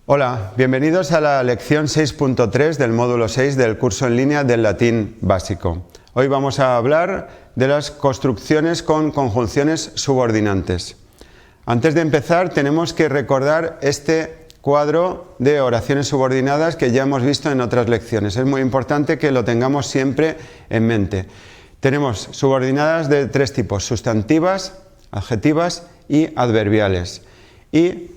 Hola, bienvenidos a la lección 6.3 del módulo 6 del curso en línea del latín básico. Hoy vamos a hablar de las construcciones con conjunciones subordinantes. Antes de empezar tenemos que recordar este cuadro de oraciones subordinadas que ya hemos visto en otras lecciones. Es muy importante que lo tengamos siempre en mente. Tenemos subordinadas de tres tipos: sustantivas, adjetivas y adverbiales. Y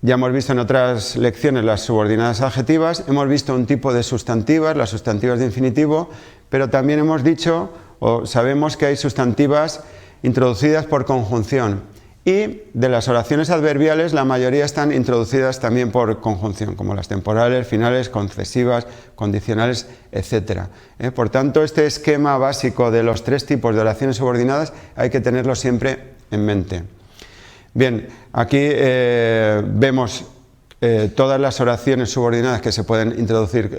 ya hemos visto en otras lecciones las subordinadas adjetivas, hemos visto un tipo de sustantivas, las sustantivas de infinitivo, pero también hemos dicho o sabemos que hay sustantivas introducidas por conjunción. Y de las oraciones adverbiales la mayoría están introducidas también por conjunción, como las temporales, finales, concesivas, condicionales, etc. Por tanto, este esquema básico de los tres tipos de oraciones subordinadas hay que tenerlo siempre en mente. Bien, aquí vemos todas las oraciones subordinadas que se pueden introducir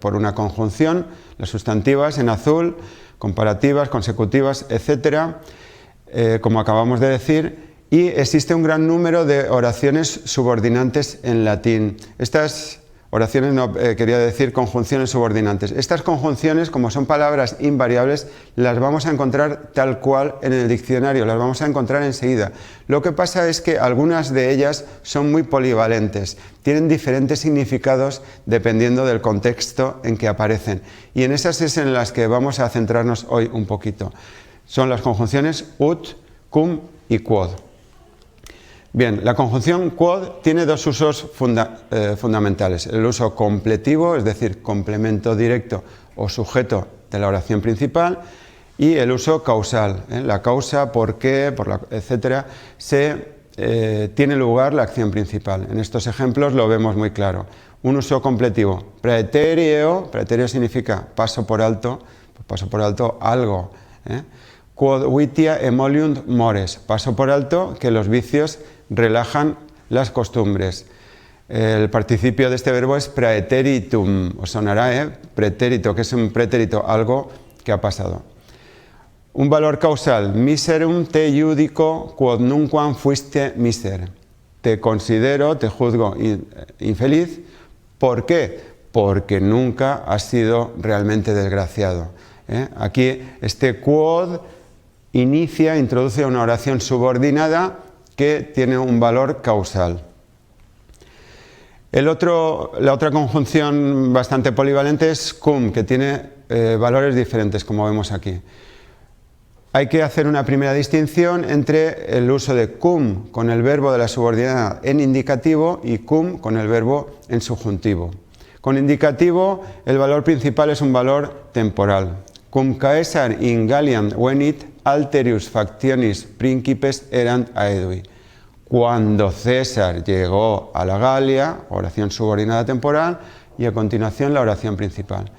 por una conjunción, las sustantivas en azul, comparativas, consecutivas, etc., como acabamos de decir, y existe un gran número de oraciones subordinantes en latín. Estas oraciones, no quería decir conjunciones subordinantes. Estas conjunciones, como son palabras invariables, las vamos a encontrar tal cual en el diccionario, las vamos a encontrar enseguida. Lo que pasa es que algunas de ellas son muy polivalentes, tienen diferentes significados dependiendo del contexto en que aparecen. Y en esas es en las que vamos a centrarnos hoy un poquito. Son las conjunciones ut, cum y quod. Bien, la conjunción quod tiene dos usos fundamentales. El uso completivo, es decir, complemento directo o sujeto de la oración principal, y el uso causal. La causa, por qué, etc. Tiene lugar la acción principal. En estos ejemplos lo vemos muy claro. Un uso completivo. Praetereo significa paso por alto algo. Quod vitia emoliunt mores, paso por alto que los vicios relajan las costumbres. El participio de este verbo es praeteritum, os sonará, pretérito, que es un pretérito, algo que ha pasado. Un valor causal: miserum te iudico quod nunquam fuiste miser. Te considero, te juzgo infeliz. ¿Por qué? Porque nunca has sido realmente desgraciado. Aquí este quod introduce una oración subordinada que tiene un valor causal. La otra conjunción bastante polivalente es cum, que tiene valores diferentes, como vemos aquí. Hay que hacer una primera distinción entre el uso de cum con el verbo de la subordinada en indicativo y cum con el verbo en subjuntivo. Con indicativo el valor principal es un valor temporal. Cum Caesar in Galliam venit, alterius factionis principes erant aedui. Cuando César llegó a la Galia, oración subordinada temporal, y a continuación la oración principal.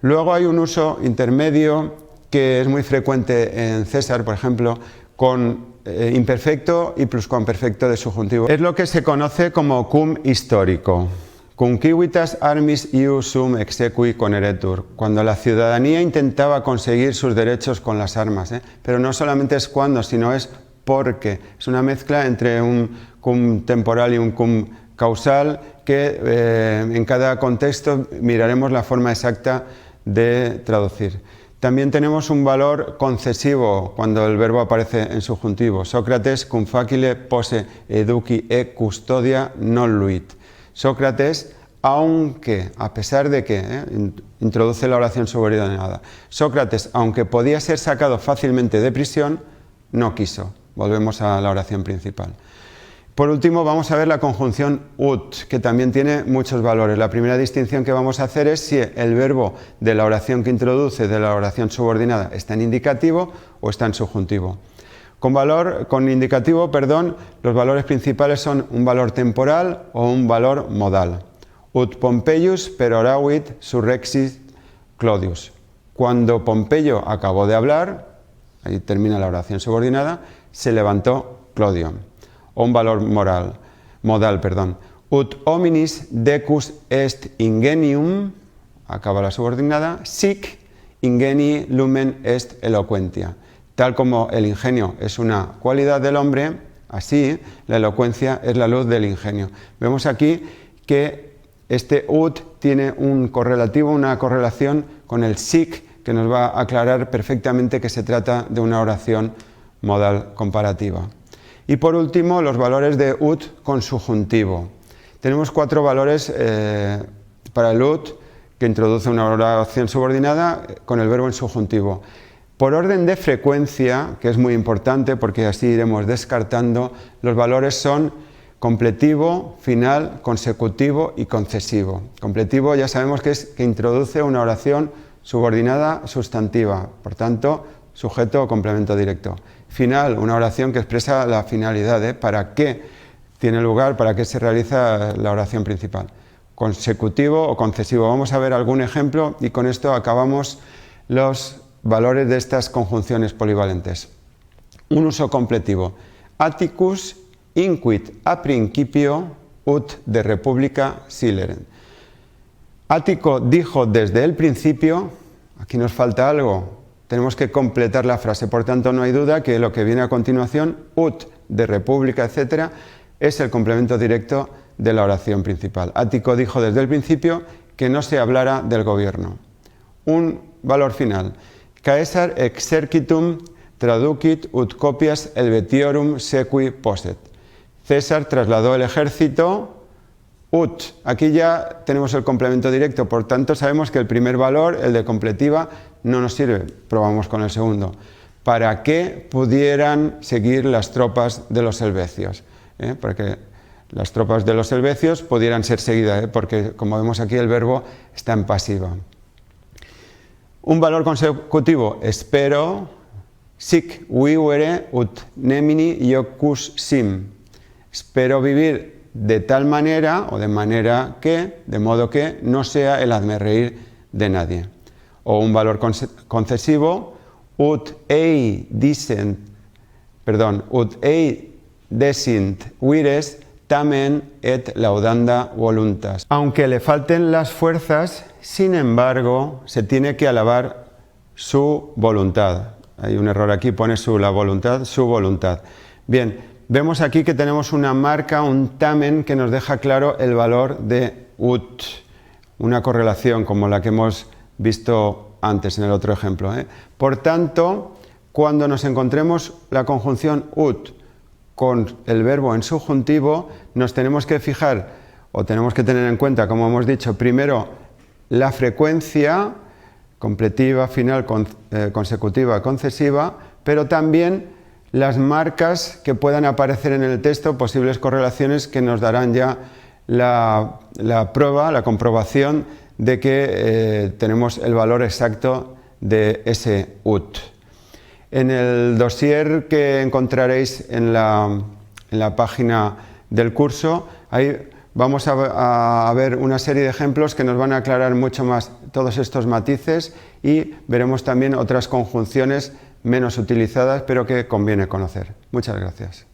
Luego hay un uso intermedio que es muy frecuente en César, por ejemplo, con imperfecto y pluscuamperfecto de subjuntivo. Es lo que se conoce como cum histórico. Cum civitas armis ius sum exequi coneretur, cuando la ciudadanía intentaba conseguir sus derechos con las armas. Pero no solamente es cuando, sino es porque. Es una mezcla entre un cum temporal y un cum causal que en cada contexto miraremos la forma exacta de traducir. También tenemos un valor concesivo cuando el verbo aparece en subjuntivo. Sócrates cum facile posse educi e custodia non luit. Sócrates, aunque, a pesar de que, introduce la oración subordinada, Sócrates, aunque podía ser sacado fácilmente de prisión, no quiso. Volvemos a la oración principal. Por último, vamos a ver la conjunción ut, que también tiene muchos valores. La primera distinción que vamos a hacer es si el verbo de la oración que introduce, de la oración subordinada, está en indicativo o está en subjuntivo. Con indicativo, los valores principales son un valor temporal o un valor modal. Ut Pompeius peroravit surrexit Clodius. Cuando Pompeyo acabó de hablar, ahí termina la oración subordinada, se levantó Clodio. O un valor modal. Ut hominis decus est ingenium, acaba la subordinada, sic ingenii lumen est eloquentia. Tal como el ingenio es una cualidad del hombre, así la elocuencia es la luz del ingenio. Vemos aquí que este ut tiene un correlativo, una correlación con el sic, que nos va a aclarar perfectamente que se trata de una oración modal comparativa. Y por último, los valores de ut con subjuntivo. Tenemos 4 valores para el ut, que introduce una oración subordinada con el verbo en subjuntivo. Por orden de frecuencia, que es muy importante porque así iremos descartando, los valores son completivo, final, consecutivo y concesivo. Completivo ya sabemos que introduce una oración subordinada sustantiva, por tanto, sujeto o complemento directo. Final, una oración que expresa la finalidad, para qué tiene lugar, para qué se realiza la oración principal. Consecutivo o concesivo. Vamos a ver algún ejemplo y con esto acabamos los valores de estas conjunciones polivalentes. Un uso completivo. Atticus inquit a principio ut de República sileren. Ático dijo desde el principio, aquí nos falta algo, tenemos que completar la frase, por tanto no hay duda que lo que viene a continuación, ut de República, etc., es el complemento directo de la oración principal. Ático dijo desde el principio que no se hablara del gobierno. Un valor final. Caesar exercitum traducit ut copias helvetiorum sequi posset. César trasladó el ejército ut. Aquí ya tenemos el complemento directo, por tanto sabemos que el primer valor, el de completiva, no nos sirve. Probamos con el segundo. Para que pudieran seguir las tropas de los helvecios. Para que las tropas de los helvecios pudieran ser seguidas, porque como vemos aquí el verbo está en pasiva. Un valor consecutivo, espero, sic vivere ut nemini iocus sim. Espero vivir de tal manera, o de modo que no sea el hazmerreír de nadie. O un valor concesivo, ut ei desint vires tamen et laudanda voluntas. Aunque le falten las fuerzas, sin embargo, se tiene que alabar su voluntad. Hay un error aquí, pone la voluntad, su voluntad. Bien, vemos aquí que tenemos una marca, un tamen, que nos deja claro el valor de ut. Una correlación como la que hemos visto antes en el otro ejemplo. Por tanto, cuando nos encontremos la conjunción ut con el verbo en subjuntivo, nos tenemos que fijar o tenemos que tener en cuenta, como hemos dicho, primero la frecuencia completiva, final, consecutiva, concesiva, pero también las marcas que puedan aparecer en el texto, posibles correlaciones que nos darán ya la prueba, la comprobación de que tenemos el valor exacto de ese ut. En el dossier que encontraréis en la página del curso, ahí vamos a ver una serie de ejemplos que nos van a aclarar mucho más todos estos matices y veremos también otras conjunciones menos utilizadas, pero que conviene conocer. Muchas gracias.